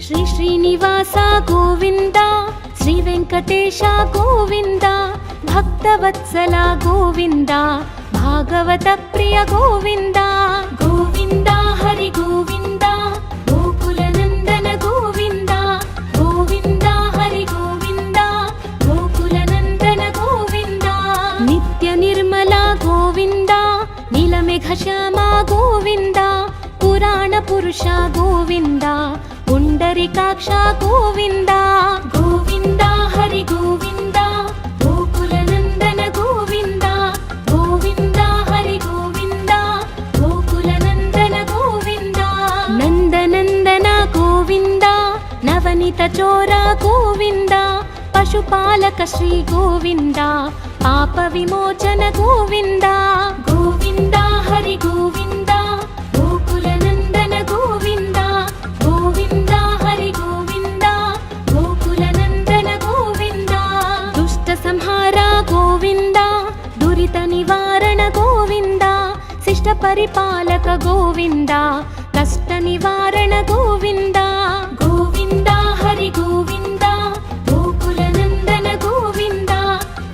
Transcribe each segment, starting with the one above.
ಶ್ರೀ ಶ್ರೀನಿವಾಸ ಗೋವಿಂದ, ಶ್ರೀ ವೆಂಕಟೇಶ ಗೋವಿಂದ, ಭಕ್ತವತ್ಸಲ ಗೋವಿಂದ, ಭಾಗವತ ಪ್ರಿಯ ಗೋವಿಂದ. ಗೋವಿಂದ ಹರಿ ಗೋವಿಂದ, ಗೋಕುಲನಂದನ ಗೋವಿಂದ. ಗೋವಿಂದ ಹರಿ ಗೋವಿಂದ, ಗೋಕುಲನಂದನ ಗೋವಿಂದ. ನಿತ್ಯ ನಿರ್ಮಲ ಗೋವಿಂದ, ನೀಲಮೇಘ ಶ್ಯಾಮ ಗೋವಿಂದ, ಪುರಾಣ ಪುರುಷ ಗೋವಿಂದ, ಪುಂಡರಿಕಾಕ್ಷ ಗೋವಿಂದ. ಗೋವಿಂದ ಹರಿ ಗೋವಿಂದ, ಗೋಕುಲನಂದನ ಗೋವಿಂದ. ಗೋವಿಂದ ಹರಿ ಗೋವಿಂದ, ಗೋಕುಲನಂದನ ಗೋವಿಂದ. ನಂದನಂದನ ಗೋವಿಂದ, ನವನಿತ ಚೋರ ಗೋವಿಂದ, ಪಶುಪಾಲಕ ಶ್ರೀ ಗೋವಿಂದ, ಪಾಪ ವಿಮೋಚನ ಗೋವಿಂದ. ಗೋವಿಂದ ಹರಿ ಗೋವಿಂದ, ಗೋಕುಲನಂದನ ಗೋವಿಂದ. ಗೋವಿಂದ ಹರಿ ಗೋವಿಂದ, ಗೋಕುಲನಂದನ ಗೋವಿಂದ. ದುಷ್ಟ ಸಂಹಾರ ಗೋವಿಂದ, ದುರಿತ ನಿವಾರಣ ಗೋವಿಂದ, ಶಿಷ್ಟ ಪರಿಪಾಲಕ ಗೋವಿಂದ, ಕಷ್ಟ ನಿವಾರಣ ಗೋವಿಂದ. ಗೋವಿಂದ ಹರಿ ಗೋವಿಂದ, ಗೋಕುಲನಂದನ ಗೋವಿಂದ.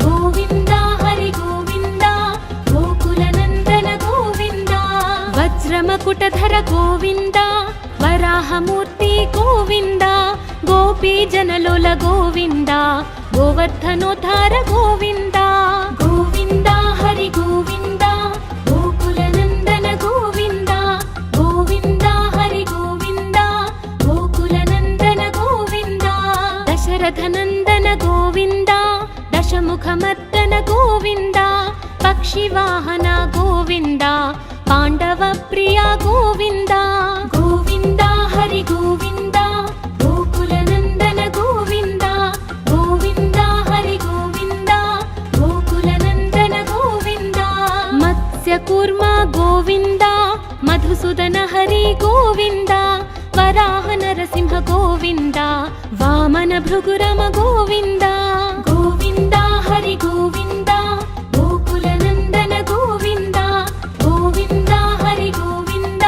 ಗೋವಿಂದ ಹರಿ ಗೋವಿಂದ, ಗೋಕುಲನಂದನ ಗೋವಿಂದ. ವಜ್ರಮಕುಟಧರ ಗೋವಿಂದ, ವರಾಹಮೂರ್ತಿ ಗೋವಿಂದ, ಗೋಪಿ ಜನಲೋಲ ಗೋವಿಂದ, ಗೋವರ್ಧನೋದ್ಧಾರ ಗೋವಿಂದ. ಗೋವಿಂದ ಹರಿ ಗೋವಿಂದ, ಗೋಕುಲನಂದನ ಗೋವಿಂದ. ಗೋವಿಂದ ಹರಿ ಗೋವಿಂದ, ಗೋಕುಲನಂದನ ಗೋವಿಂದ. ದಶರಥನಂದನ ಗೋವಿಂದ, ದಶಮುಖಮರ್ದನ ಗೋವಿಂದ, ಪಕ್ಷಿವಾಹನ ಗೋವಿಂದ, ಪಾಂಡವ ಪ್ರಿಯ ಗೋವಿಂದ. ಗೋವಿಂದ ಹರಿ ಗೋವಿಂದ, ಗೋಕುಲನಂದನ ಗೋವಿಂದ. ಗೋವಿಂದ ಹರಿ ಗೋವಿಂದ, ಗೋಕುಲನಂದನ ಗೋವಿಂದ. ಮತ್ಸ್ಯಕೂರ್ಮ ಗೋವಿಂದ, ಮಧುಸೂದನ ಹರಿ ಗೋವಿಂದ, ವರಾಹ ನರಸಿಂಹ ಗೋವಿಂದ, ವಾಮನ ಭೃಗುರಮ ಗೋವಿಂದ. ಗೋವಿಂದ ಹರಿ ಗೋವಿಂದ, ಗೋಕುಲನಂದನ ಗೋವಿಂದ. ಗೋವಿಂದ ಹರಿ ಗೋವಿಂದ,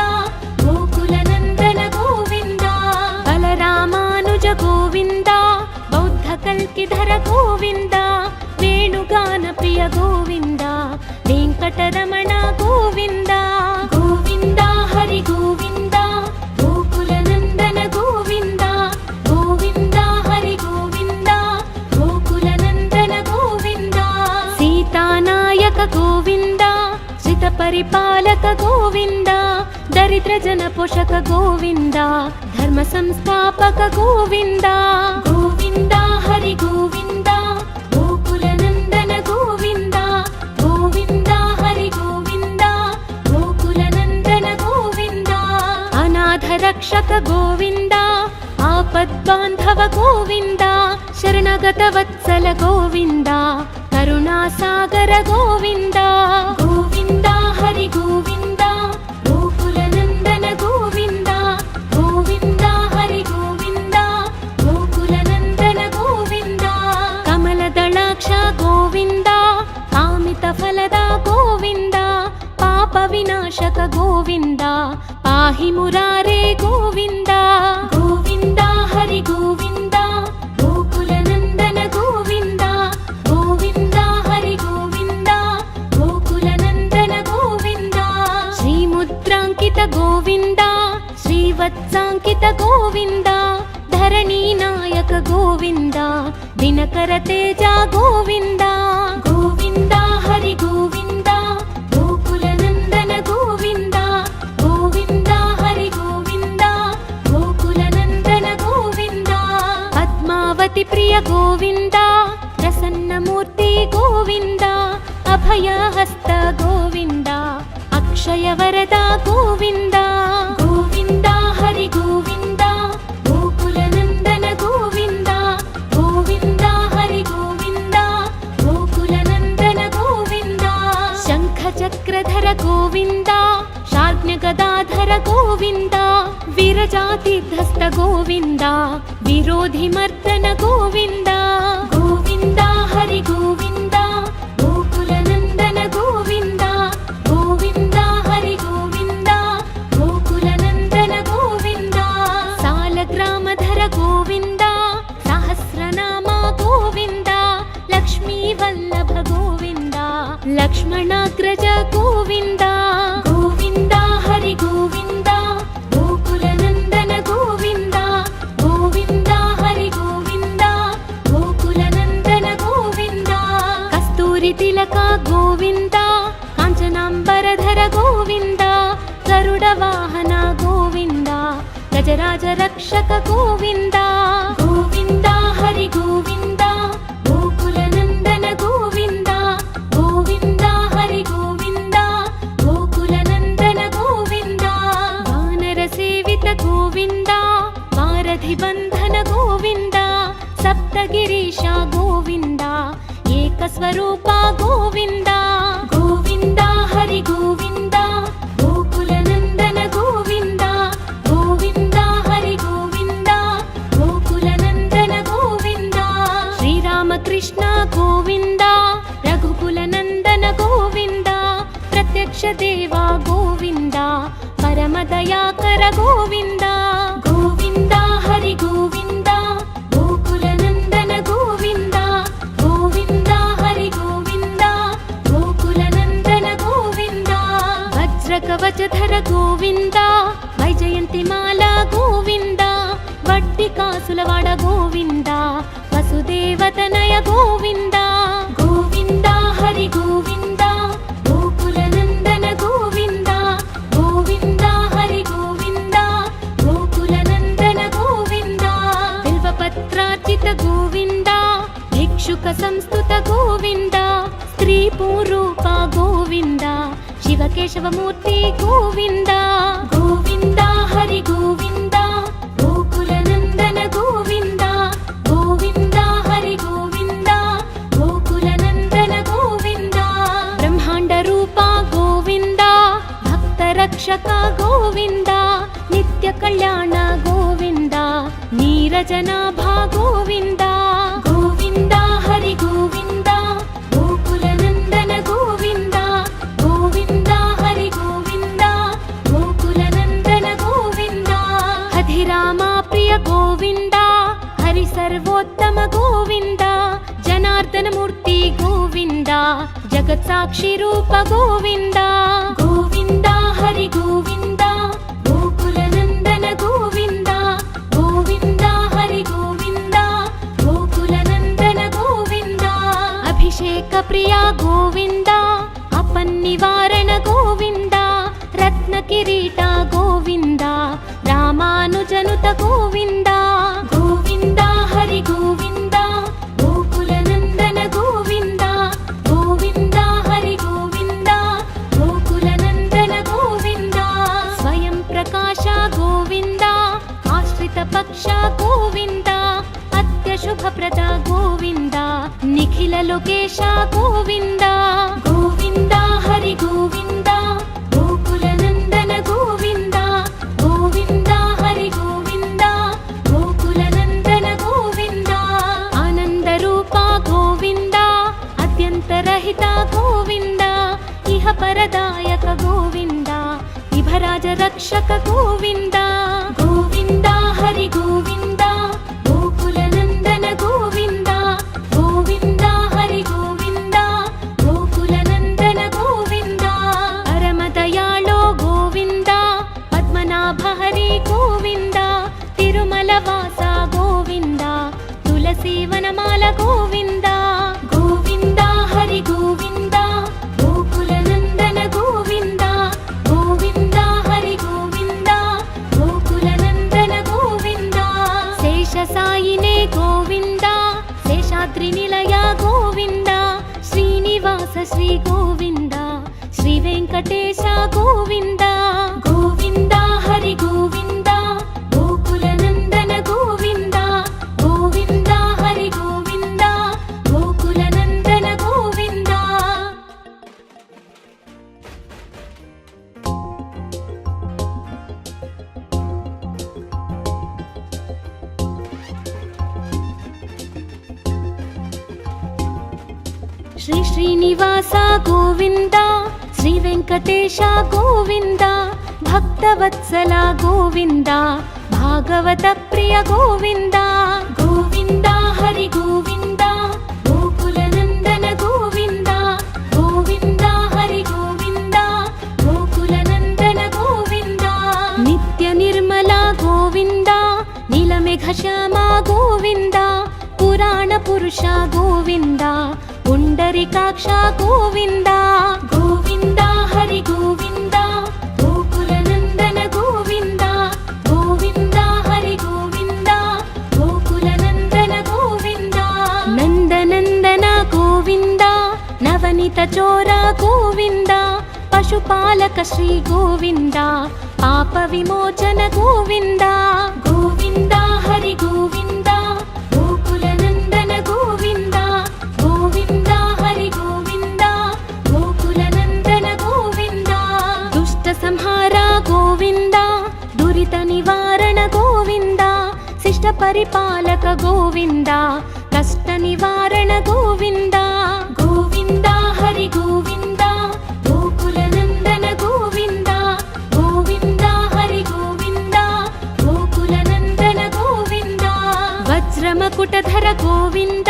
ಗೋಕುಲನಂದನ ಗೋವಿಂದ. ಬಲರಾಮಾನುಜ ಗೋವಿಂದ, ಬೌದ್ಧ ಕಲ್ಕಿಧರ ಗೋವಿಂದ, ವೇಣುಗಾನ ಪ್ರಿಯ ಗೋವಿಂದ, ವೆಂಕಟರಮಣ ಗೋವಿಂದ. ಗೋವಿಂದ ಹರಿ ಗೋವಿಂದ, ಗೋಕುಲನಂದನ ಗೋವಿಂದ. ಗೋವಿಂದ ಹರಿ ಗೋವಿಂದ, ಗೋಕುಲನಂದನ ಗೋವಿಂದ. ಸೀತಾನಾಯಕ ಗೋವಿಂದ, ಶ್ರಿತ ಪರಿಪಾಲಕ ಗೋವಿಂದ, ದರಿದ್ರ ಜನ ಪೋಷಕ ಗೋವಿಂದ, ಧರ್ಮ ಸಂಸ್ಥಾಪಕ ಗೋವಿಂದ. ಗೋವಿಂದ ಹರಿ ಗೋವಿಂದ, ಗೋಕುಲನಂದನ ಗೋವಿಂದ. ಗೋವಿಂದ ಹರಿ ಗೋವಿಂದ, ಗೋಕುಲನಂದನ ಗೋವಿಂದ. ಅನಾಥ ರಕ್ಷಕ ಗೋವಿಂದ, ಆಪದ್ಬಾಂಧವ ಗೋವಿಂದ, ಶರಣಗತ ವತ್ಸಲ ಗೋವಿಂದ, ಕರುಣಾಸಾಗರ ಗೋವಿಂದ. ಗೋವಿಂದ ಹರಿ ಗೋವಿಂದ, ಗೋಕುಲನಂದನ ಗೋವಿಂದ. ಗೋವಿಂದ ಹರಿ ಗೋವಿಂದ, ಗೋಕುಲನಂದನ ಗೋವಿಂದ. ಕಮಲದಳಾಕ್ಷ ಗೋವಿಂದ, ಕಾಮಿತ ಫಲದ ಗೋವಿಂದ, ಪಾಪ ವಿನಾಶಕ ಗೋವಿಂದ, ಪಾಹಿ ಮುರಾರೇ ಗೋವಿಂದ. ಗೋವಿಂದ ಹರಿ ಗೋವಿಂದ, ಗೋಕುಲನಂದನ ಗೋವಿಂದ. ಗೋವಿಂದ ಹರಿ ಗೋವಿಂದ, ಗೋಕುಲನಂದನ ಗೋವಿಂದ. ಶ್ರೀಮುದ್ರಾಂಕಿತ ಗೋವಿಂದ, ಶ್ರೀವತ್ಸಾಂಕಿತ ಗೋವಿಂದ, ಧರಣಿ ನಾಯಕ ಗೋವಿಂದ, ದಿನಕರ ತೇಜ ಗೋವಿಂದ. ಗೋವಿಂದ ಹರಿ ಗೋವಿಂದ, ಗೋಕುಲನಂದನ ಗೋವಿಂದ. ಗೋವಿಂದ ಹರಿ ಗೋವಿಂದ, ಗೋಕುಲನಂದನ ಗೋವಿಂದ. ಪದ್ಮಾವತಿ ಪ್ರಿಯ ಗೋವಿಂದ, ಪ್ರಸನ್ನ ಮೂರ್ತಿ ಗೋವಿಂದ, ಅಭಯ ಹಸ್ತ ಗೋವಿಂದ, ಅಕ್ಷಯ ವರದ ಗೋವಿಂದ. ಗೋವಿಂದ ಹರಿ ಗೋವಿಂದ, ಗೋಕುಲನಂದನ ಗೋವಿಂದ. ಗೋವಿಂದ ಹರಿ ಗೋವಿಂದ, ಗೋಕುಲನಂದನ ಗೋವಿಂದ. ಶಂಖ ಚಕ್ರಧರ ಗೋವಿಂದ, ಶಾರ್ಜ್ಞ ಗದಾಧರ ಗೋವಿಂದ, ವಿರಜಾತಿಧಸ್ತ ಗೋವಿಂದ, ವಿರೋಧಿ ಮರ್ದನ ಗೋವಿಂದ. ಗೋವಿಂದ ಹರಿ ಗೋವಿಂದ, ಗೋಕುಲನಂದನ ಗೋವಿಂದ. ಗೋವಿಂದ ಹರಿ ಗೋವಿಂದ, ಗೋಕುಲನಂದನ ಗೋವಿಂದ. ಸಾಲಗ್ರಾಮಧರ లక్ష్మణాగ్రజ గోవింద గోవింద హరి గోవింద గోకులనందన గోవింద గోవింద హరి గోవింద గోకులనందన గోవింద కస్తూరి తిలక గోవింద కాంచనాంబరధర గోవింద గరుడ వాహన గోవింద గజరాజ రక్షక గోవింద గోవింద హరి గోవింద గోకులనందన గోవింద గోవింద హరి గోవింద గోకులనందన గోవింద వానర సేవిత గోవింద వారధి బంధన గోవింద సప్తగిరీశ గోవింద ఏకస్వరూప గోవింద గోవింద హరి గోవింద గోకులనందన గోవింద గోవింద హరి గోవింద గోకులనందన గోవింద శ్రీరామకృష్ణ గోవింద రఘుకులనందన గోవింద ప్రత్యక్ష దేవ గోవింద పరమదయాకర గోవింద గోవింద హరి గోవింద గోకులనందన గోవింద గోవింద హరి గోవింద గోకులనందన గోవింద వజ్రకవచధర గోవింద వైజయంతిమాల గోవింద వడ్డి కాసులవాడ గోవింద వసుదేవతనయ గోవింద గోవింద హరి గోవింద గోకులనందన గోవింద గోవింద హరి గోవింద గోకులనందన గోవింద బిల్వపత్రార్చిత గోవింద భిక్షుక సంస్తుత గోవింద స్త్రీ పూరూప గోవింద శివకేశవమూర్తి గోవింద గోవింద హరి గోవింద గోకులనందన గోవింద గోవింద హరి గోవింద గోకులనందన గోవింద బ్రహ్మాండ రూప గోవింద భక్త రక్షక గోవింద నిత్య కళ్యాణ గోవింద నీరజనాభ గోవింద గోవింద హరి గోవింద గోకులనందన గోవింద గోవింద హరి గోవింద గోకులనందన గోవింద అధిరామ ప్రియ గోవింద హరి సర్వోత్తమ గోవింద జనార్దన మూర్తి గోవింద జగత్ సాక్షి రూప గోవింద గోవింద హరి గోవింద గోకులనందన గోవింద గోవింద హరి గోవింద గోకులనందన గోవింద అభిషేక ప్రియ గోవింద అపన్నివారణ గోవింద రత్న కిరీట గోవింద రామానుజనుత గోవింద గోవింద హరి గోవింద గోకులనందన గోవింద గోవింద హరి గోవింద గోకులనందన గోవింద స్వయం ప్రకాశ గోవింద ఆశ్రిత పక్ష గోవింద అత్య శుభప్రద గోవింద నిఖిల లోకేశ గోవింద గోవింద హరి గోవింద గోకులనందన గోవింద గోవింద హరి గోవింద గోకులనందన గోవింద ఆనంద రూప గోవింద అత్యంతరహిత గోవింద ఇహ పరదాయక గోవింద విభరాజ రక్షక గోవింద గోవింద హరి గోవింద గోకులనందన గోవింద గోవింద హరి గోవింద గోకులనందన గోవింద పరమదయాళో గోవింద పద్మనాభ హరి గోవింద తిరుమల వాస గోవింద తులసి వనమాల గోవింద గోవింద హరి గోవింద గోకులనందన గోవింద గోవింద హరి గోవింద గోకులనందన గోవింద శేష సాయినే గోవింద శేషాద్రి నిలయ గోవింద శ్రీనివాస శ్రీ గోవింద శ్రీ వెంకటేశ గోవింద గోవింద హరి గోవింద గోకులనందన గోవింద గోవింద హరి గోవింద గోకులనందన గోవింద శ్రీ శ్రీనివాస గోవింద శ్రీ వెంకటేశ గోవింద భక్తవత్సల గోవింద భాగవత ప్రియ గోవింద గోవింద హరి గోవింద గోకులనందన గోవింద గోవింద పురుష గోవింద పుండరీకాక్ష గోవింద గోవింద హరి గోవింద గోకుల నందన గోవింద గోవింద హరి గోవింద గోకుల నందన గోవింద నందనందన గోవింద నవనీత చోర గోవింద పశుపాలక శ్రీ గోవింద పాప విమోచన గోవింద గోవింద హరి గోవింద గోకుల నందన గోవింద గోవింద హరి గోవింద గోకుల నందన గోవింద దుష్ట సంహార గోవింద దురిత నివారణ గోవింద శిష్ట పరిపాలక గోవింద కష్ట నివారణ గోవింద గోవింద హరి గోవింద గోకుల నందన గోవింద గోవింద హరి గోవింద గోకుల నందన గోవింద వజ్రమకుటధర గోవింద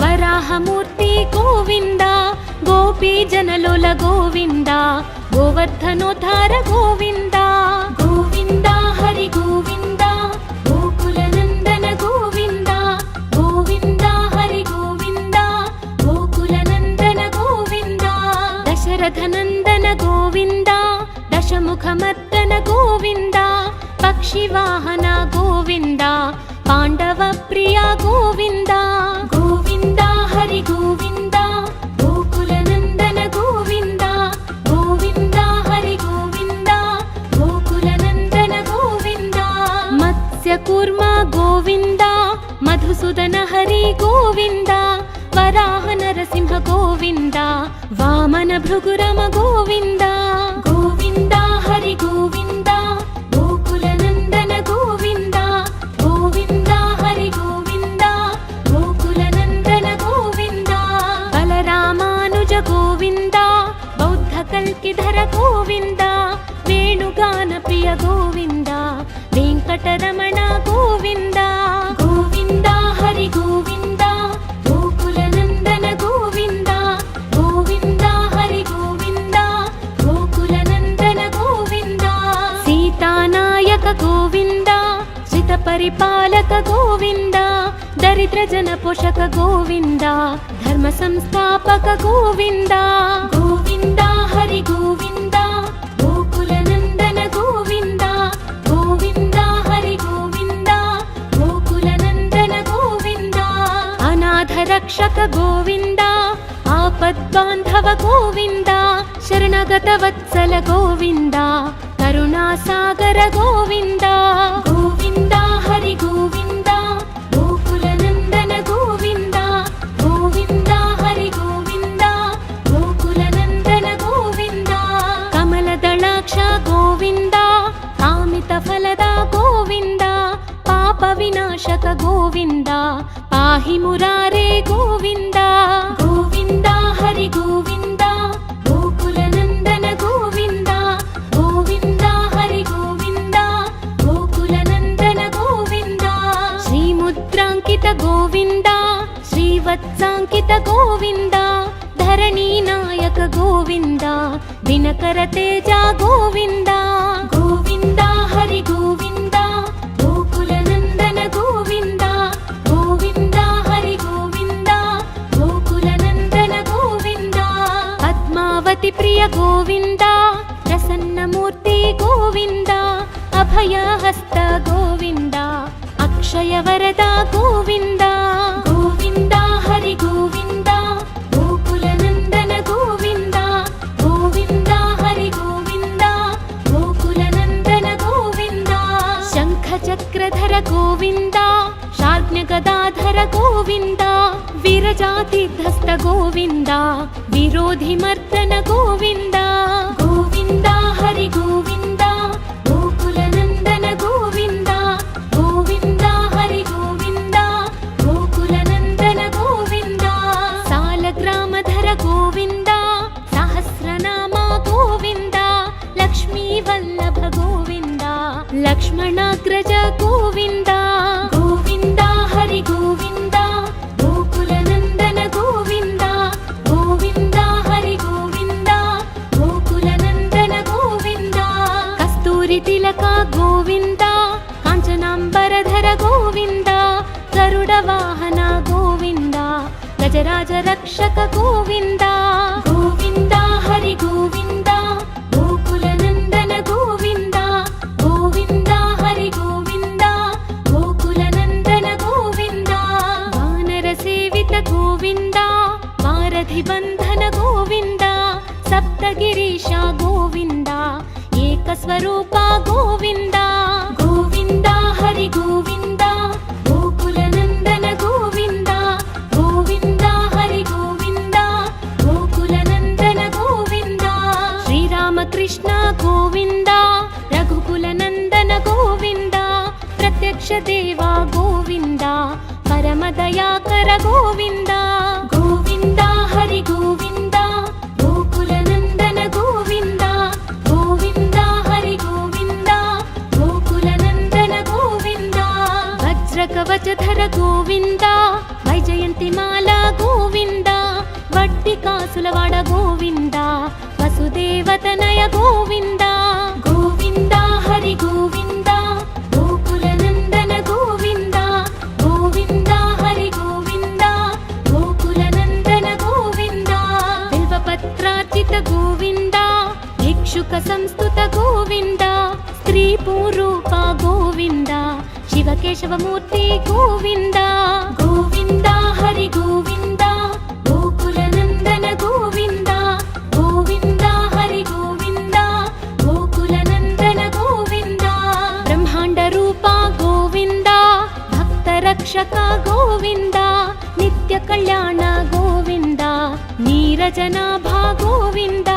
వరాహమూర్తి గోవింద గోపీ జనలోల గోవింద గోవర్ధనోద్ధార గోవింద గోవింద హరి గోవింద గోకుల నందన గోవింద గోవింద హరి గోవింద గోకుల నందన గోవింద దశరథ నందన గోవింద దశముఖమర్దన గోవింద పక్షి వాహన గోవింద పాండవ ప్రియ గోవింద గోవింద హరి గోవింద గోకుల నందన గోవింద గోవింద హరి గోవింద గోకుల నందన గోవింద మత్స్య కూర్మ గోవింద మధుసూదన హరి గోవింద వరాహ నరసింహ గోవింద వామన భృగురమ గోవింద గోవింద హరి గోవింద గోకుల నందన గోవింద గోవింద హరి గోవింద గోకుల నందన గోవింద బలరామానుజ గోవింద బౌద్ధ కల్కిధర గోవింద వేణుగాన ప్రియ గోవింద వెంకటరమణ గోవింద గోవింద హరి గోవింద గోకుల నందన గోవింద గోవింద హరి గోవింద గోకుల నందన గోవింద సీతానాయక గోవింద శ్రిత పరిపాలక గోవింద దరిద్ర జన పోషక గోవింద ధర్మ సంస్థాపక గోవింద గోవింద హరి గోవింద గోకుల నందన గోవింద గోవింద హరి గోవింద గోకుల నందన గోవింద అనాథ రక్షక గోవింద ఆపద్బాంధవ గోవింద శరణగత వత్సల గోవింద కరుణాసాగర గోవింద గోవింద హరి గోవింద గోకుల నందన గోవింద గోవింద హరి గోవింద గోకుల నందన గోవింద కమలదళాక్ష గోవింద కామిత ఫలద గోవింద పాప వినాశక గోవింద పాహి మురారే గోవింద గోవింద హరి గోవింద గోకుల నందన గోవింద గోవింద హరి గోవింద గోకుల నందన గోవింద శ్రీముద్రాంకిత గోవింద శ్రీవత్సాంకిత గోవింద ధరణీ నాయక గోవింద దినకర తేజ గోవింద గోవింద హరి గోవింద గోకుల నందన గోవింద గోవింద హరి గోవింద గోకుల నందన గోవింద పద్మావతి ప్రియ గోవింద ప్రసన్నమూర్తి గోవింద అభయహస్త గోవింద అక్షయ వరద గోవింద గోవింద హరి గోవింద గోకుల నందన గోవింద గోవింద హరి గోవింద గోకుల నందన గోవింద శంఖ చక్రధర గోవింద శార్జ్ఞ గదాధర గోవింద విరజాతిధస్త గోవింద విరోధి మర్దన గోవింద గోవింద హరి గోవింద గోకుల నందన గోవింద గోవింద హరి గోవింద గోకుల నందన గోవింద సాలగ్రామధర గోవింద సహస్రనామ గోవింద లక్ష్మీ వల్లభ గోవింద లక్ష్మణాగ్రజ గోవింద గోవింద హరి గోవింద గోకుల నందన గోవింద గోవింద హరి గోవింద గోకుల నందన గోవింద కస్తూరి తిలక గోవింద కాంచనాంబరధర గోవింద గరుడ వాహన గోవింద రాజరాజ రక్షక గోవింద గోవింద హరి గోవింద గోకుల నందన గోవింద గోవింద హరి గోవింద గోకుల నందన గోవింద వానర సేవిత గోవింద వారధి బంధన గోవింద సప్తగిరీశ గోవింద ఏకస్వరూప గోవింద గోవింద హరి గోవింద గోకుల నందన గోవింద గోవింద హరి గోవింద గోకుల నందన గోవింద శ్రీరామకృష్ణ గోవింద రఘుకుల నందన గోవింద ప్రత్యక్ష దేవ గోవింద పరమ దయాకర గోవింద గోవింద హరి గోవింద గోకుల నందన గోవింద గోవింద హరి గోవింద గోకుల నందన గోవింద వజ్ర కవచధర గోవింద వైజయంతి మాల గోవింద వడ్డి కాసులవాడ గోవింద వసుదేవతనయ గోవింద గోవింద హరి గోవింద గోకుల నందన గోవింద గోవింద హరి గోవింద గోకుల నందన గోవింద బిల్వపత్రార్చిత గోవింద భిక్షుక సంస్తుత గోవింద స్త్రీ పూరూప గోవింద శివకేశవమూర్తి గోవింద గోవింద హరి గోవింద గోకుల నందన గోవింద గోవింద హరి గోవింద గోకుల నందన గోవింద బ్రహ్మాండ రూప గోవింద భక్త రక్షక గోవింద నిత్య కళ్యాణ గోవింద నీరజనాభ గోవింద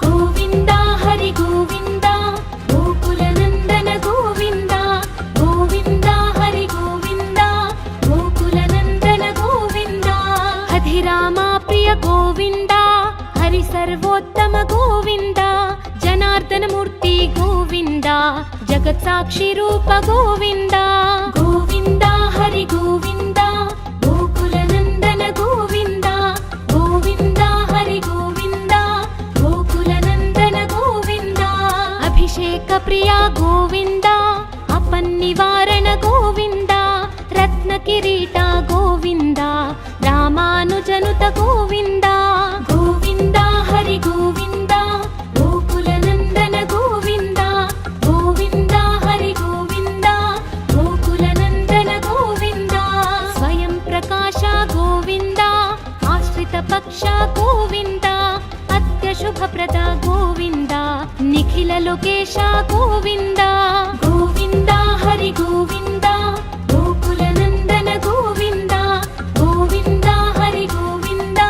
గోవింద హరి గోవింద గోకుల నందన గోవింద గోవింద హరి గోవింద గోకుల నందన గోవింద అధిరామ ప్రియ గోవింద హరి సర్వోత్తమ గోవింద జనార్దన మూర్తి గోవింద జగత్ సాక్షి రూప గోవింద గోవింద హరి గోవింద గోకుల నందన గోవింద గోవింద హరి గోవింద గోకుల నందన గోవింద అభిషేక ప్రియ గోవింద అపన్నివారణ గోవింద రత్న కిరీట గోవింద రామానుజనుత గోవింద గోవింద హరి గోవింద గోకుల నందన గోవింద గోవింద హరి గోవింద గోకుల నందన గోవింద స్వయం ప్రకాశ గోవింద ఆశ్రిత పక్ష గోవింద అత్యశుభప్రద గోవింద నిఖిల లోకేశ గోవింద గోవింద హరి గోవింద గోకుల నందన గోవింద గోవింద హరి గోవింద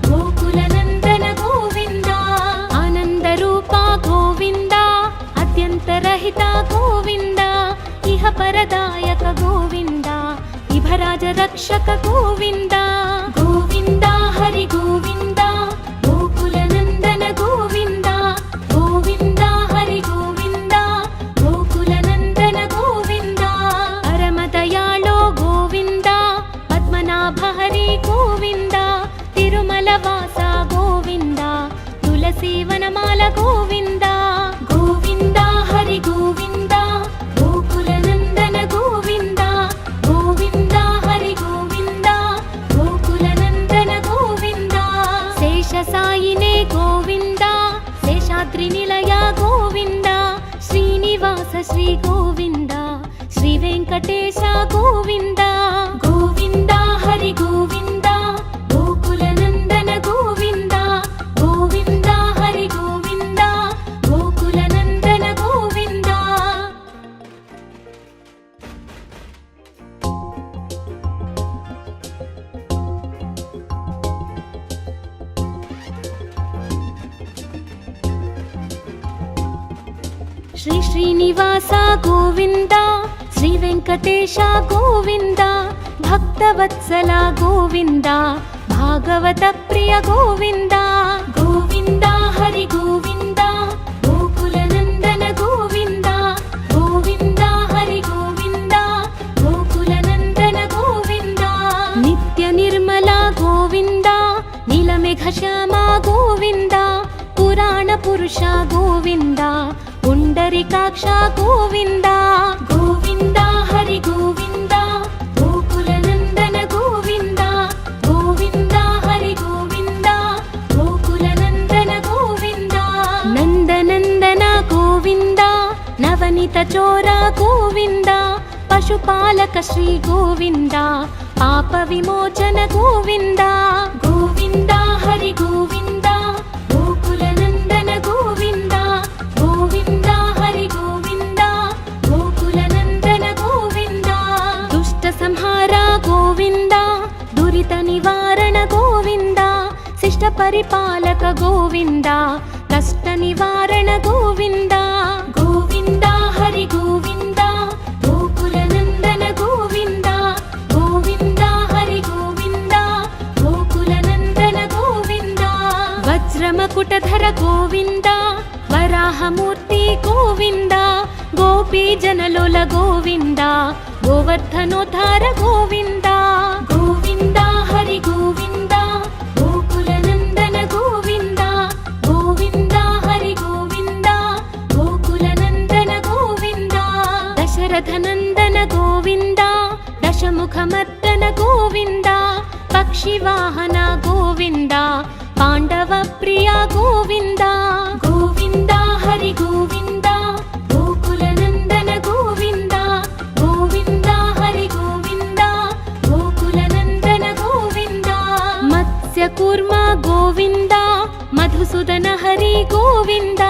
గోకుల నందన గోవింద ఆనంద రూప గోవింద అత్యంత రహిత గోవింద ఇహ పరదాయక గోవింద ఇభరాజ రక్షక గోవింద గోవింద హరి గోవింద గోకుల నందన గోవింద గోవింద హరి గోవింద గోకుల నందన గోవింద పరమ దయాళో గోవింద పద్మనాభ హరి గోవింద తిరుమల వాస గోవింద తులసి వనమాల గోవింద గోవింద హరి గోవింద గోకుల నందన గోవింద గోవింద హరి గోవింద గోకుల నందన గోవింద శేష సాయినే గోవింద శేషాద్రి నిలయ గోవింద శ్రీనివాస శ్రీ గోవింద శ్రీ వెంకటేశ గోవింద గోవింద హరి గోవింద గోకుల నందన గోవింద గోవింద హరి గోవింద గోకుల నందన గోవింద శ్రీ శ్రీనివాస గోవింద శ్రీ వెంకటేశ గోవింద భక్తవత్సల గోవింద భాగవత ప్రియ గోవింద గోవింద హరి గోవింద గోకుల నందన గోవింద గోవింద హరి గోవింద గోకుల నందన గోవింద నిత్య నిర్మల గోవింద నీలమేఘ శ్యామ గోవింద పురాణ పురుష గోవింద పుండరీకాక్ష గోవింద గోవింద హరి గోవింద గోకుల నందన గోవింద గోవింద वनित चोर गोविन्द पशुपालक श्री गोविन्द पाप विमोचन गोविन्द गोविन्द हरि गोविन्द गोकुल नन्दन गोविन्द गोविन्द हरि गोविन्द गोकुल नन्दन गोविन्द दुष्ट संहार गोविन्द दुरित निवारण गोविन्द शिष्ट परिपालक गोविन्द कष्ट निवारण गोविन्द गोविन्द हरि गोविन्द गोकुल नन्दन गोविन्द गोविन्द हरि गोविन्द गोकुल नन्दन गोविन्द वज्रमकुटधर गोविन्द वराहमूर्ति गोविन्द गोपी जनलोल गोविन्द गोवर्धनोद्धार गोविन्द गोविन्द हरि गोविन्द गोकुल नन्दन गोविन्द गोविन्द हरि गोविन्द गोकुल नन्दन गोविन्द दशरथ नन्दन गोविन्द दशमुखमर्दन गोविन्द पक्षिवाहन गोविन्द पाण्डव प्रिय गोविन्द गोविन्द हरि गोविन्द गोकुल नन्दन गोविन्द गोविन्द हरि गोविन्द गोकुल नन्दन गोविन्द मत्स्यकूर्म गोविन्द मधुसूदन हरि गोविन्द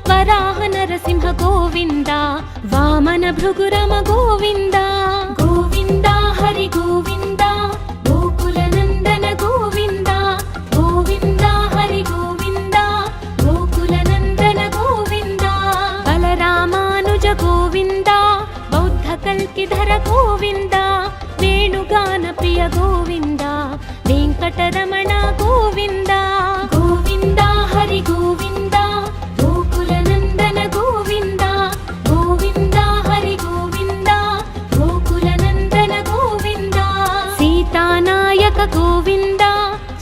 वराह नरसिंह गोविन्द वामन भृगुरम गोविन्द गोविन्द हरि गोविन्द गोकुल नन्दन गोविन्द गोविन्द हरि गोविन्द गोकुल नन्दन गोविन्द बलरामानुज गोविन्द बौद्ध कल्किधर गोविन्द वेणुगान प्रिय गोविन्द वेङ्कटरमण गोविन्द गोविन्द हरि गोविन्द गोकुल नन्दन गोविन्द गोविन्द हरि गोविन्द गोकुल नन्दन गोविन्द सीतानायक गोविन्द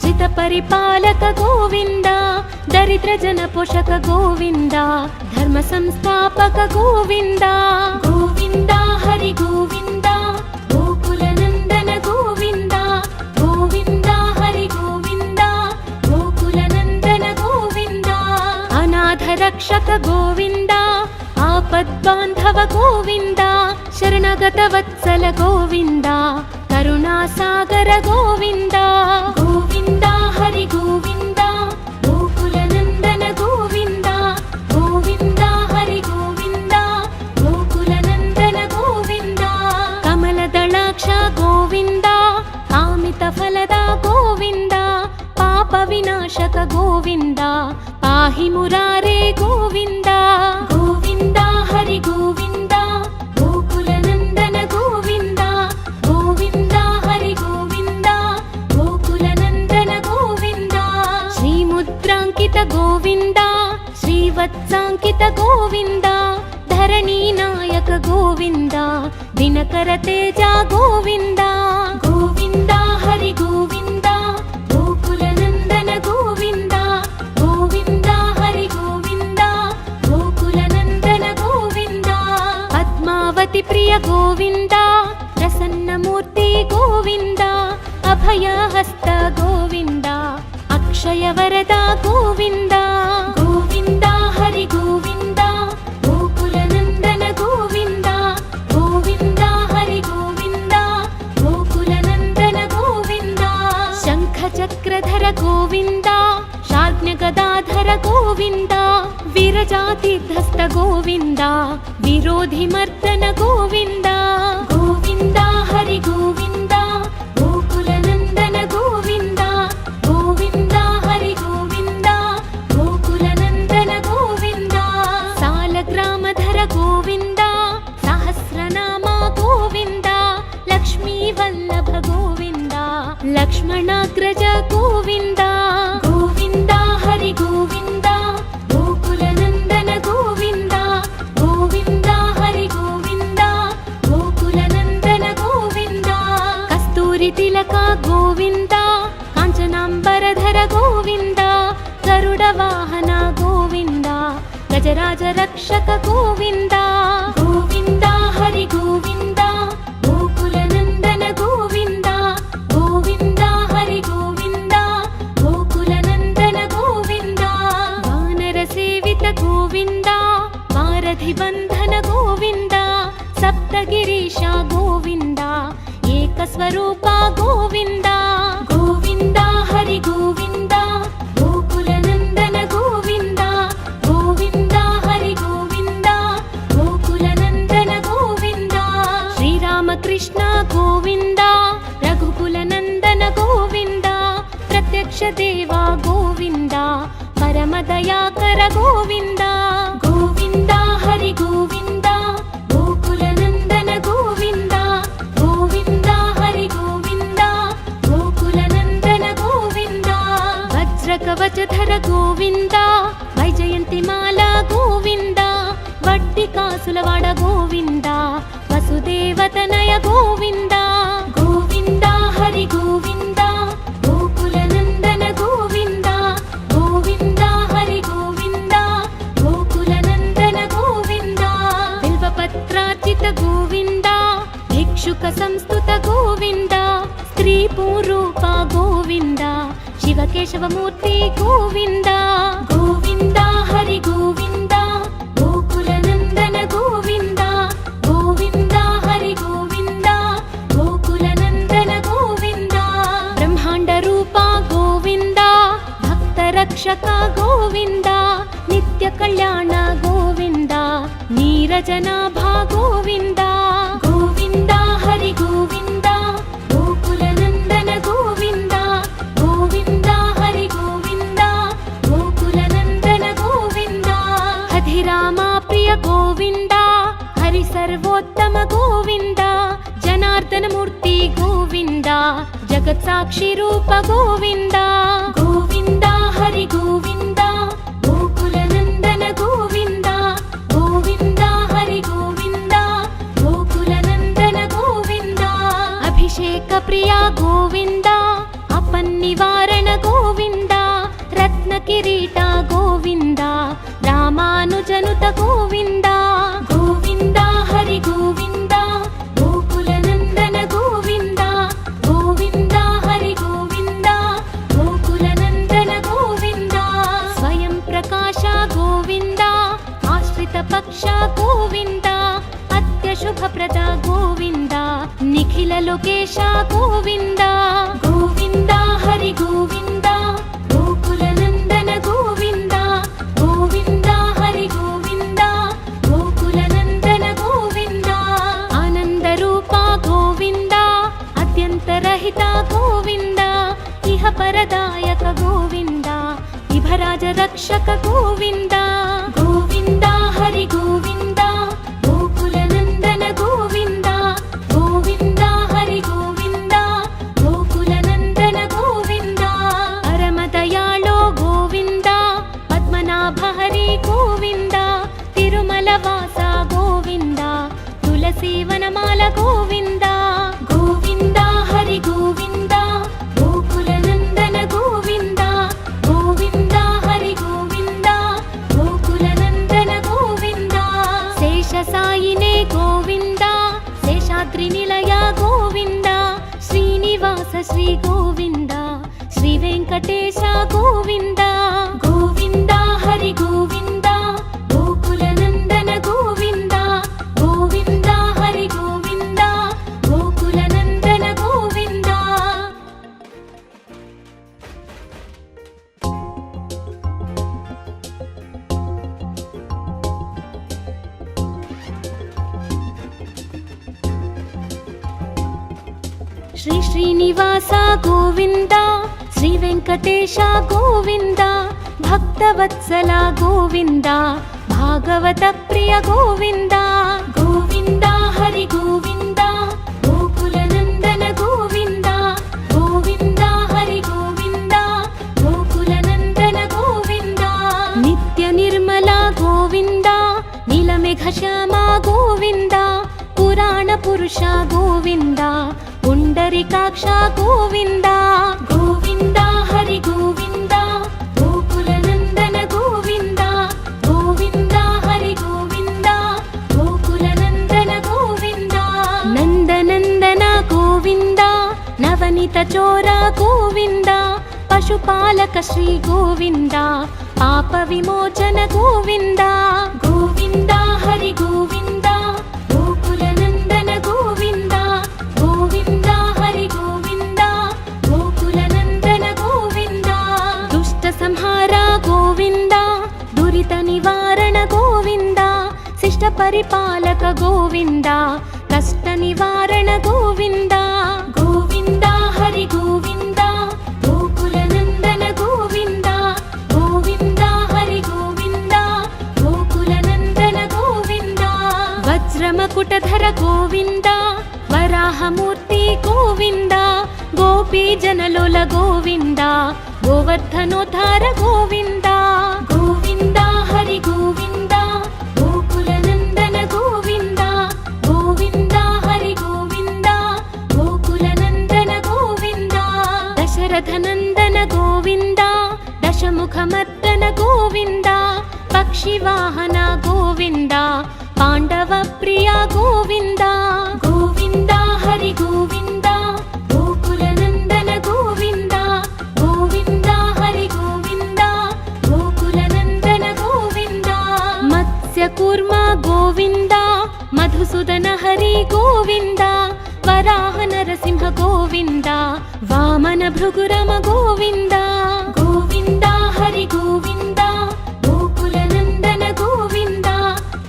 श्रित परिपालक गोविन्द दरिद्र जन पोषक गोविन्द धर्म संस्थापक गोविन्द गोविन्द हरि गोविन्द गोकुल नन्दन गोविन्द गोविन्द हरि गोविन्द गोकुल नन्दन गोविन्द अनाथ रक्षक गोविन्द आपद्बान्धव गोविन्द शरणगत वत्सल गोविन्द करुणासागर गोविन्द गोविन्द हरि गोविन्द गोकुल नन्दन गोविन्द गोविन्द हरि गोविन्द गोकुल नन्दन गोविन्द कमलदलाक्ष गोविन्द कामित फलद गोविन्द पाप विनाशक गोविन्द पाहि मुरारे गोविन्द गोविन्द हरि गोविन्द गोकुल नन्दन गोविन्द गोविन्द हरि गोविन्द गोकुल नन्दन गोविन्द श्रीमुद्राङ्कित गोविन्द श्रीवत्साङ्कित गोविन्द धरणी नायक गोविन्द दिनकर तेज गोविन्द गोविन्द हरि गोविन्द गोकुल नन्दन गोविन्द गोविन्द हरि गोविन्द गोकुल नन्दन गोविन्द पद्मावती प्रिय गोविन्द प्रसन्नमूर्ति गोविन्द अभयहस्त गोविन्द अक्षय वरद गोविन्द गोविन्द हरि गोविन्द गोकुल नन्दन गोविन्द गोविन्द हरि गोविन्द गोकुल नन्दन गोविन्द शङ्ख चक्रधर गोविन्द शार्ङ्गगदाधर गोविन्द विरजातीर्थस्थ गोविन्द विरोधिमर्दन गोविन्द गोविन्द हरि गोविन्द गोकुल नन्दन गोविन्द गोविन्द हरि गोविन्द गोकुल नन्दन गोविन्द सालग्रामधर गोविन्द सहस्रनाम गोविन्द लक्ष्मीवल्लभ गोविन्द लक्ष्मणाग्रज गोविन्द गोविन्द हरि गोविन्द गोकुल नन्दन गोविन्द गोविन्द हरि गोविन्द गोकुल नन्दन गोविन्द कस्तूरि तिलक गोविन्द काञ्चनाम्बरधर गोविन्द गरुड वाहन गोविन्द गजराज रक्षक गोविन्द गोविन्द हरि गोविन्द गोकुल नन्दन गोविन्द गोविन्द हरि गोविन्द गोकुल नन्दन गोविन्द वानर सेवित गोविन्द वारधि बन्धन गोविन्द ಪ್ರೇರಕ ಸ್ವರೂಪ ಗೋವಿಂದ ಗೋವಿಂದ ಹರಿ ಗೋವಿಂದ ಗೋಕುಲ ನಂದನ ಗೋವಿಂದ ಗೋವಿಂದ ಹರಿ ಗೋವಿಂದ ಗೋಕುಲ ನಂದನ ಗೋವಿಂದ ಶ್ರೀರಾಮ ಕೃಷ್ಣ ಗೋವಿಂದ ರಘುಕುಲ ನಂದನ ಗೋವಿಂದ ಪ್ರತ್ಯಕ್ಷ ದೇವ ಗೋವಿಂದ ಪರಮ ದಯಾಕರ ಗೋವಿಂದ ಗೋವಿಂದ ಹರಿ ಗೋವಿಂದ ಗೋಕುಲ ನಂದನ ಗೋವಿಂದ ಗೋವಿಂದ ಹರಿ ಗೋವಿಂದ ಗೋಕುಲ ನಂದನ ಗೋವಿಂದ ವಜ್ರ ಕವಚಧರ ಗೋವಿಂದ ವೈಜಯಂತಿ ಮಾಲಾ ಗೋವಿಂದ ವಡ್ಡಿ ಕಾಸುಲವಾಡ ಗೋವಿಂದ ವಸುದೇವತನಯ ಗೋವಿಂದ ಗೋವಿಂದ ಹರಿ ಗೋವಿಂದ ಗೋಕುಲ ನಂದನ ಗೋವಿಂದ ಗೋವಿಂದ ಹರಿ ಗೋವಿಂದ ಗೋಕುಲ ನಂದನ ಗೋವಿಂದ ಬಿಲ್ವಪತ್ರಾರ್ಚಿತ ಗೋವಿಂದ ಭಿಕ್ಷುಕ ಸಂಸ್ತುತ ಗೋವಿಂದ ಸ್ತ್ರೀ ಪೂರೂಪ ಗೋವಿಂದ ಶಿವಕೇಶವ ಮೂರ್ತಿ ಗೋವಿಂದ ಗೋವಿಂದ ಹರಿ ಗೋವಿಂದ ಗೋಕುಲ ನಂದನ ಗೋವಿಂದ ಗೋವಿಂದ ಹರಿ ಗೋವಿಂದ ಗೋಕುಲ ನಂದನ ಗೋವಿಂದ ಬ್ರಹ್ಮಾಂಡ ರೂಪ ಗೋವಿಂದ ಭಕ್ತ ರಕ್ಷಕ ಗೋವಿಂದ ನಿತ್ಯ ಕಲ್ಯಾಣ ಗೋವಿಂದ ನೀರಜನಾಭ ಗೋವಿಂದ ಗೋವಿಂದ ಹರಿ ಗೋವಿಂದ ಗೋಕುಲ ನಂದನ ಗೋವಿಂದ ಗೋವಿಂದ ಹರಿ ಗೋವಿಂದ ಗೋಕುಲ ನಂದನ ಗೋವಿಂದ ಅಧಿರಾಮ ಪ್ರಿಯ ಗೋವಿಂದ ಹರಿ ಸರ್ವೋತ್ತಮ ಗೋವಿಂದ ಜನಾರ್ದನ ಮೂರ್ತಿ ಗೋವಿಂದ ಜಗತ್ ಸಾಕ್ಷಿ ರೂಪ ಗೋವಿಂದ ಗೋವಿಂದ ಹರಿ ಗೋವಿಂದ ಗೋಕುಲ ನಂದನ ಗೋವಿಂದ ಗೋವಿಂದ ಹರಿ ಗೋವಿಂದ ಗೋಕುಲ ನಂದನ ಗೋವಿಂದ ಅಭಿಷೇಕ ಪ್ರಿಯ ಗೋವಿಂದ ಅಪನ್ನಿವಾರಣ ಗೋವಿಂದ ರತ್ನ ಕಿರೀಟ ಗೋವಿಂದ ರಾಮಾನುಜನುತ ಗೋವಿಂದ ಗೋವಿಂದ ಹರಿ ಗೋವಿಂದ ಗೋಕುಲ ನಂದನ ಗೋವಿಂದ ಗೋವಿಂದ ಹರಿ ಗೋವಿಂದ ಗೋಕುಲ ನಂದನ ಗೋವಿಂದ ಸ್ವಯಂ ಪ್ರಕಾಶ ಗೋವಿಂದ ಆಶ್ರಿತ ಪಕ್ಷ ಗೋವಿಂದ ಅತ್ಯ ಶುಭಪ್ರದ ಗೋವಿಂದ ನಿಖಿಲ ಲೋಕೇಶ ಗೋವಿಂದ ಗೋವಿಂದ ಹರಿ ಗೋವಿಂದ ಗೋಕುಲ ನಂದನ ಗೋವಿಂದ ಗೋವಿಂದ ಹರಿ ಗೋವಿಂದ ಗೋಕುಲ ನಂದನ ಗೋವಿಂದ ಆನಂದ ರೂಪ ಗೋವಿಂದ ಅತ್ಯಂತ ರಹಿತ ಗೋವಿಂದ ಇಹ ಪರದಾಯಕ ಗೋವಿಂದ ಇಭರಾಜ ರಕ್ಷಕ ಗೋವಿಂದ ಗೋವಿಂದ ಹರಿ ಗೋವಿಂದ ಗೋಕುಲ ನಂದನ ಗೋವಿಂದ ಗೋವಿಂದ ಹರಿ ಗೋವಿಂದ ಗೋಕುಲ ನಂದನ ಗೋವಿಂದ ಪರಮ ದಯಾಳೋ ಗೋವಿಂದ ಪದ್ಮನಾಭ ಹರಿ ಗೋವಿಂದ ತಿರುಮಲ ವಾಸ ಗೋವಿಂದ ತುಳಸಿ ವನಮಾಲ ಗೋವಿಂದ ಗೋವಿಂದ ಹರಿ ಗೋವಿಂದ ಗೋಕುಲ ನಂದನ ಗೋವಿಂದ ಗೋವಿಂದ ಹರಿ ಗೋವಿಂದ ಗೋಕುಲ ನಂದನ ಗೋವಿಂದ ಶೇಷ ಸಾಯಿನೇ ಗೋವಿಂದ ಶೇಷಾದ್ರಿ ನಿಲಯ ಗೋವಿಂದ ಶ್ರೀನಿವಾಸ ಶ್ರೀ ಗೋವಿಂದ ಶ್ರೀ ವೆಂಕಟೇಶ ಗೋವಿಂದ ಗೋವಿಂದ ಹರಿ ಗೋವಿಂದ ಗೋಕುಲ ನಂದನ ಗೋವಿಂದ ಗೋವಿಂದ ಹರಿ ಗೋವಿಂದ ಗೋಕುಲ ನಂದನ ಗೋವಿಂದ ಶ್ರೀ ಶ್ರೀನಿವಾಸ ಗೋವಿಂದ ಶ್ರೀ ವೆಂಕಟೇಶ ಗೋವಿಂದ ಭಕ್ತವತ್ಸಲ ಗೋವಿಂದ ಭಾಗವತ ಪ್ರಿಯ ಗೋವಿಂದ ಗೋವಿಂದ ಹರಿ ಗೋವಿಂದ ಗೋಕುಲ ನಂದನ ಗೋವಿಂದ ಗೋವಿಂದ ಹರಿ ಗೋವಿಂದ ಗೋಕುಲ ನಂದನ ಗೋವಿಂದ ನಿತ್ಯ ನಿರ್ಮಲ ಗೋವಿಂದ ನೀಲಮೇಘ ಶ್ಯಾಮ ಗೋವಿಂದ ಪುರಾಣ ಪುರುಷ ಗೋವಿಂದ ಪುಂಡರಿಕಾಕ್ಷ ಗೋವಿಂದ ಗೋವಿಂದ ಹರಿ ಗೋವಿಂದ ಗೋಕುಲ ನಂದನ ಗೋವಿಂದ ಗೋವಿಂದ ಹರಿ ಗೋವಿಂದ ಗೋಕುಲ ನಂದನ ಗೋವಿಂದ ನಂದನಂದನ ಗೋವಿಂದ ನವನಿತ ಚೋರ ಗೋವಿಂದ ಪಶುಪಾಲಕ ಶ್ರೀ ಗೋವಿಂದ ಪಾಪ ವಿಮೋಚನ ಗೋವಿಂದ ಗೋವಿಂದ ಹರಿ ಗೋವಿಂದ ಗೋಕುಲ ನಂದನ ಗೋವಿಂದ ಗೋವಿಂದ ఇష్ట పరిపాలక గోవింద కష్ట నివారణ గోవింద గోవింద హరి గోవింద గోకుల నందన గోవింద గోవింద హరి గోవింద గోకుల నందన గోవింద వజ్రమకుటధర గోవింద వరాహమూర్తి గోవింద గోపీ జనలోల గోవింద గోవర్ధనోద్ధార గోవింద గోవింద హరి గోవింద గోకుల నందన గోవింద గోవింద హరి గోవింద గోకుల నందన గోవింద దశరథ నందన గోవింద దశముఖమర్దన గోవింద పక్షివాహన గోవింద పాండవ ప్రియ గోవింద గోవింద హరి గోవింద గోకుల నందన గోవింద గోవింద హరి గోవింద గోకుల నందన గోవింద మత్స్యకూర్మ గోవింద మధుసూదన హరి గోవింద వరాహ నరసింహ గోవింద వామన భృగురమ గోవింద గోవింద హరి గోవింద గోకుల నందన గోవింద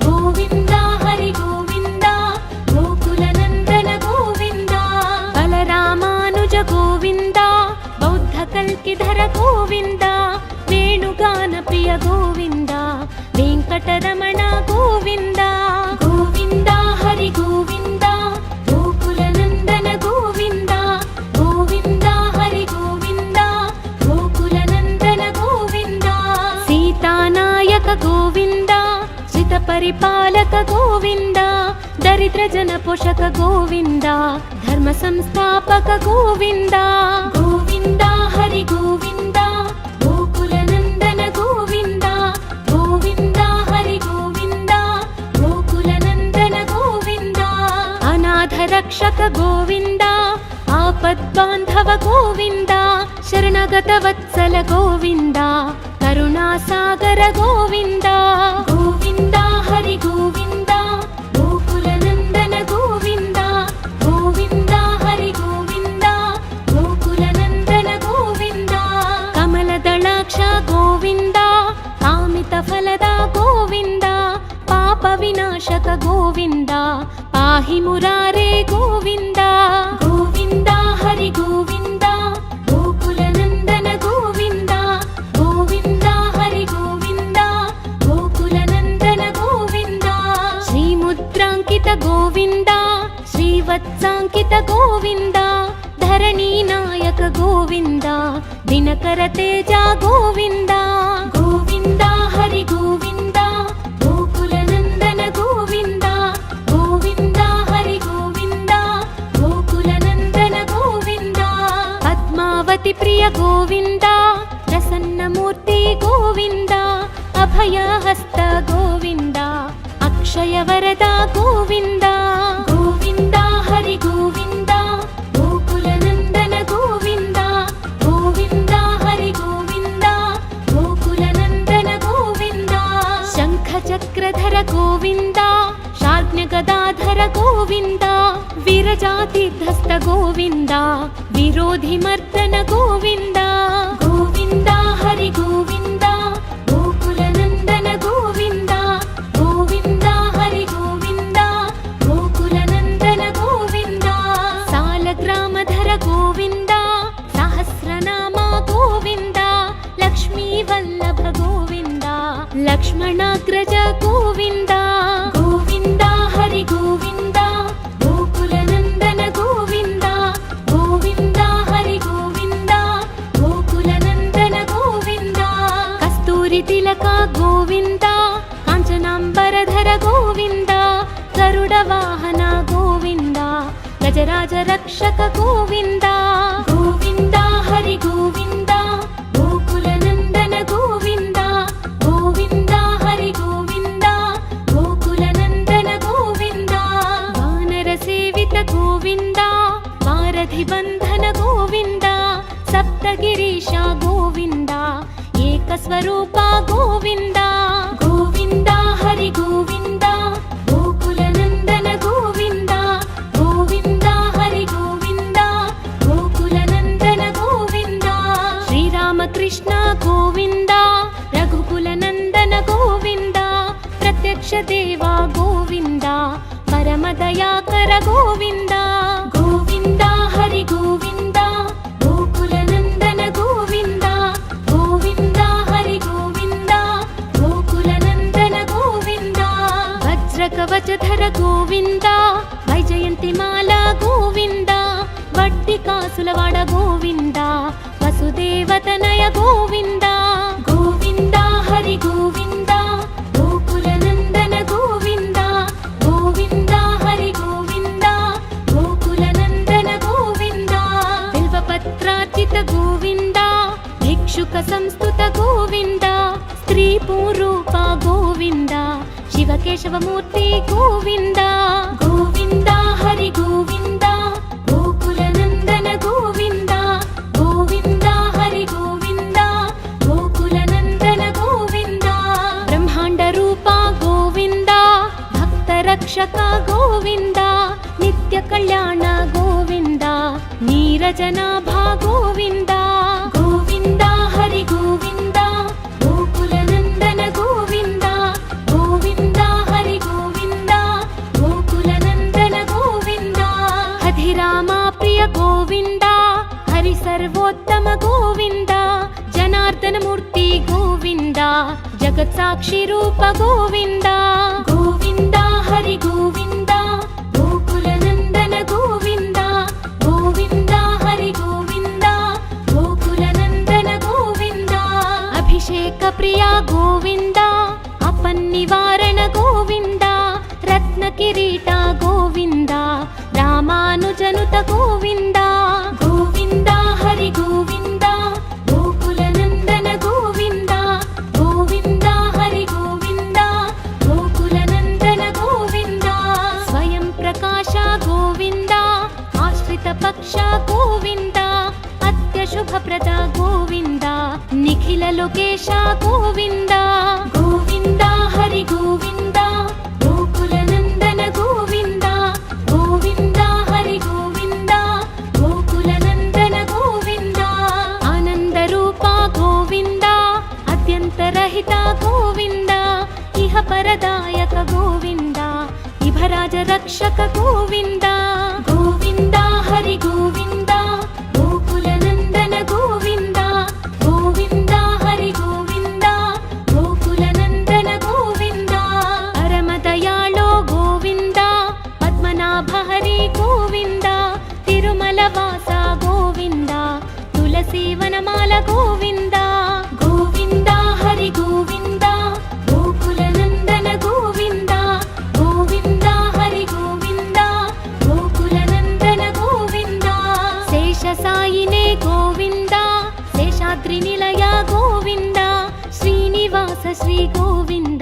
గోవింద హరి గోవింద గోకుల నందన గోవింద బలరామానుజ గోవింద బౌద్ధ కల్కిధర గోవింద వేణుగాన ప్రియ గోవింద వెంకటరమణ గోవింద గోవింద హరి గోవింద గోకుల నందన గోవింద గోవింద హరి గోవింద గోకుల నందన గోవింద సీతానాయక గోవింద శ్రిత పరిపాలక గోవింద దరిద్ర జన పోషక గోవింద ధర్మ సంస్థాపక గోవింద గోవింద హరి గోవింద గోకుల నందన గోవింద గోవింద హరి గోవింద గోకుల నందన గోవింద అనాథ రక్షక గోవింద ఆపద్బాంధవ గోవింద శరణగత వత్సల గోవింద కరుణాసాగర గోవింద గోవింద హరి గోవింద గోకుల నందన గోవింద గోవింద హరి గోవింద గోకుల నందన గోవింద కమలదళాక్ష గోవింద కామిత ఫలద గోవింద పాప వినాశక గోవింద పాహి మురారే గోవింద గోవింద హరి గోవింద గోకుల నందన గోవింద గోవింద హరి గోవింద గోకుల నందన గోవింద శ్రీముద్రాంకిత గోవింద శ్రీవత్సాంకిత గోవింద ధరణీ నాయక గోవింద దినకర తేజ గోవింద గోవింద హరి గోవింద గోకుల నందన గోవింద గోవింద హరి గోవింద గోకుల నందన గోవింద పద్మావతి ప్రియ గోవింద ప్రసన్నమూర్తి గోవింద అభయహస్త గోవింద అక్షయ వరద గోవింద గోవింద హరి గోవింద గోకుల నందన గోవింద గోవింద హరి గోవింద గోకుల నందన గోవింద శంఖ చక్రధర గోవింద శార్జ్ఞ గదాధర గోవింద విరజాతిధస్త గోవింద విరోధి మర్దన గోవింద గోవింద హరి గోవింద గోకుల నందన గోవింద గోవింద హరి గోవింద గోకుల నందన గోవింద సాలగ్రామధర గోవింద సహస్రనామ గోవింద లక్ష్మీ వల్లభ గోవింద లక్ష్మణాగ్రజ గోవింద గోవింద హరి గోవింద గోకుల నందన గోవింద గోవింద హరి గోవింద గోకుల నందన గోవింద కస్తూరి తిలక గోవింద కాంచనాంబరధర గోవింద గరుడ వాహన గోవింద గజరాజ రక్షక గోవింద గోవింద హరి గోవింద గోకుల నందన గోవింద గోవింద హరి గోవింద గోకుల నందన గోవింద వానర సేవిత గోవింద వారధి బంధన గోవింద సప్తగిరీశ గోవింద ఏకస్వరూప గోవింద గోవింద హరి గోవింద గోకుల నందన గోవింద గోవింద హరి గోవింద గోకుల నందన గోవింద శ్రీరామకృష్ణ గోవింద రఘుకుల నందన గోవింద ప్రత్యక్ష దేవ గోవింద ಪರಮದಯಾಕರ ಗೋವಿಂದ ಗೋವಿಂದ ಹರಿ ಗೋವಿಂದ ಗೋಕುಲನಂದನ ಗೋವಿಂದ ಗೋವಿಂದ ಹರಿ ಗೋವಿಂದ ಗೋಕುಲನಂದನ ಗೋವಿಂದ ವಜ್ರ ಕವಚಧರ ಗೋವಿಂದ ವೈಜಯಂತಿ ಮಾಲಾ ಗೋವಿಂದ ವಡ್ಡಿ ಕಾಸುಲವಾಡ ಗೋವಿಂದ ವಸುದೇವತನಯ ಗೋವಿಂದ ಗೋವಿಂದ ಹರಿ ಗೋವಿಂದ ಗೋಕುಲನಂದನ ಗೋವಿಂದ ಗೋವಿಂದ ಹರಿ ಗೋವಿಂದ ಗೋಕುಲನಂದನ ಗೋವಿಂದ ಬಿಲ್ವಪತ್ರಾರ್ಚಿತ ಗೋವಿಂದ ಭಿಕ್ಷುಕ ಸಂಸ್ತುತ ಗೋವಿಂದ ಸ್ತ್ರೀ ಪೂರೂಪ ಗೋವಿಂದ ಶಿವಕೇಶವ ಮೂರ್ತಿ ಗೋವಿಂದ ಗೋವಿಂದ ಹರಿ ಗೋವಿಂದ ಗೋಕುಲನಂದನ ಗೋವಿಂದ ಗೋವಿಂದ ಹರಿ ಗೋವಿಂದ ಗೋಕುಲನಂದನ ಗೋವಿಂದ ಬ್ರಹ್ಮಾಂಡ ರೂಪ ಗೋವಿಂದ ಭಕ್ತ ರಕ್ಷಕ ಗೋವಿಂದ ನಿತ್ಯ ಕಲ್ಯಾಣ ಗೋವಿಂದ ನೀರಜನಾಭ ಗೋವಿಂದ ಗೋವಿಂದ ಹರಿ ಗೋವಿಂದ ಗೋಕುಲನಂದನ ಗೋವಿಂದ ಗೋವಿಂದ ಹರಿ ಗೋವಿಂದ ಗೋಕುಲನಂದನ ಗೋವಿಂದ ಹಧಿರಾಮ ಪ್ರಿಯ ಗೋವಿಂದ ಹರಿ ಸರ್ವೋತ್ತಮ ಗೋವಿಂದ ಜನಾರ್ದನ ಮೂರ್ತಿ ಗೋವಿಂದ ಜಗತ್ ಸಾಕ್ಷಿ ರೂಪ ಗೋವಿಂದ ಗೋವಿಂದ ಹರಿ ಗೋವಿಂದ ಗೋಕುಲನಂದನ ಗೋವಿಂದ ಗೋವಿಂದ ಹರಿ ಗೋವಿಂದ ಗೋಕುಲನಂದನ ಗೋವಿಂದ ಅಭಿಷೇಕ ಪ್ರಿಯ ಗೋವಿಂದ ಅಪನ್ನಿವಾರಣ ಗೋವಿಂದ ರತ್ನ ಕಿರೀಟ ಗೋವಿಂದ ರಾಮಾನುಜನುತ ಗೋವಿಂದ ಗೋವಿಂದ ಹರಿ ಗೋವಿಂದ ಗೋಕುಲನಂದನ ಗೋವಿಂದ ಗೋವಿಂದ ಹರಿ ಗೋವಿಂದ ಗೋಕುಲನಂದನ ಗೋವಿಂದ ಸ್ವಯಂ ಪ್ರಕಾಶ ಗೋವಿಂದ ಆಶ್ರಿತ ಪಕ್ಷ ಗೋವಿಂದ ಅತ್ಯ ಶುಭಪ್ರದ ಗೋವಿಂದ ನಿಖಿಲ ಲೋಕೇಶ ಗೋವಿಂದ ಗೋವಿಂದ ಹರಿ ಗೋವಿಂದ ಗೋಕುಲನಂದನ ಗೋವಿಂದ ಗೋವಿಂದ ಹರಿ ಗೋವಿಂದ ಗೋಕುಲನಂದನ ಗೋವಿಂದ ಆನಂದ ರೂಪ ಗೋವಿಂದ ಅತ್ಯಂತರಹಿತ ಗೋವಿಂದ ಇಹ ಪರದಾಯಕ ಗೋವಿಂದ ಇಭರಾಜ ರಕ್ಷಕ ಗೋವಿಂದ ಗೋವಿಂದ ಹರಿ ಗೋವಿಂದ ಗೋಕುಲನಂದನ ಗೋವಿಂದ ಗೋವಿಂದ ಹರಿ ಗೋವಿಂದ ಗೋಕುಲನಂದನ ಗೋವಿಂದ ಪರಮದಯಾಳೋ ಗೋವಿಂದ ಪದ್ಮನಾಭ ಹರಿ ಗೋವಿಂದ ತಿರುಮಲ ವಾಸ ಗೋವಿಂದ ತುಳಸಿ ವನಮಾಲ ಗೋವಿಂದ ಗೋವಿಂದ ಹರಿ ಗೋವಿಂದ ಗೋಕುಲನಂದನ ಗೋವಿಂದ ಗೋವಿಂದ ಹರಿ ಗೋವಿಂದ ಗೋಕುಲನಂದನ ಗೋವಿಂದ ಶೇಷ ಸಾಯಿನೇ ಗೋವಿಂದ ಶೇಷಾದ್ರಿ ನಿಲಯ ಗೋವಿಂದ ಶ್ರೀನಿವಾಸ ಶ್ರೀ ಗೋವಿಂದ